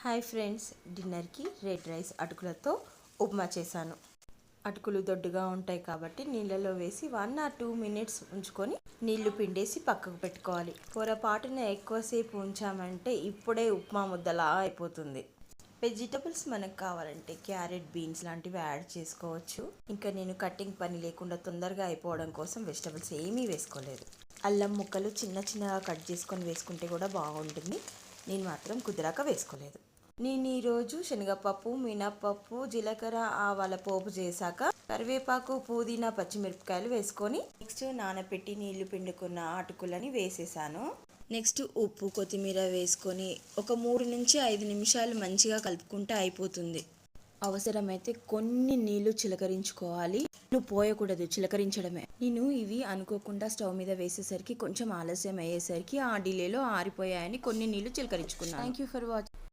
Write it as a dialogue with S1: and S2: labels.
S1: Hi friends, డిన్నర్కి red rice అటుకులతో ఉప్మా చేశాను. అటుకులు దొడ్డుగా ఉంటాయి కాబట్టి నీళ్ళలో వేసి 1 or 2 minutes ఉంచుకొని నీళ్లు పిండేసి పక్కకు పెట్టుకోవాలి. పొరపాటున ఎక్కువసేపు ఉంచామంటే ఇప్పుడే ఉప్మా ముద్దలా అయిపోతుంది. వెజిటబుల్స్ మనకు కావాలంటే క్యారెట్, బీన్స్ లాంటివి యాడ్ చేసుకోవచ్చు. ఇంకా నేను కటింగ్ పని లేకుండా తొందరగా అయిపోవడం కోసం వెజిటబుల్స్ ఏమీ వేసుకోలేదు. అల్లం ముక్కలు చిన్న చిన్నగా కట్ చేసుకొని వేసుకుంటే కూడా బాగుంటుంది. నేను మాత్రం కుదిరాక వేసుకోలేదు. నేను ఈరోజు శనగపప్పు, మినప్పప్పు, జీలకర్ర, ఆవాల పోపు చేశాక కరివేపాకు, పుదీనా, పచ్చిమిరపకాయలు వేసుకొని నెక్స్ట్ నానబెట్టి నీళ్లు పిండుకున్న అటుకులని వేసేసాను. నెక్స్ట్ ఉప్పు, కొత్తిమీర వేసుకొని ఒక 3 నుంచి 5 నిమిషాలు మంచిగా కలుపుకుంటే అయిపోతుంది. అవసరమైతే కొన్ని నీళ్లు చిలకరించుకోవాలి. నువ్వు పోయకూడదు, చిలకరించడమే. నేను ఇవి అనుకోకుండా స్టవ్ మీద వేసేసరికి కొంచెం ఆలస్యం అయ్యేసరికి ఆ డిలేలో ఆరిపోయాయని కొన్ని నీళ్లు చిలకరించుకున్నాను. Thank you for watching.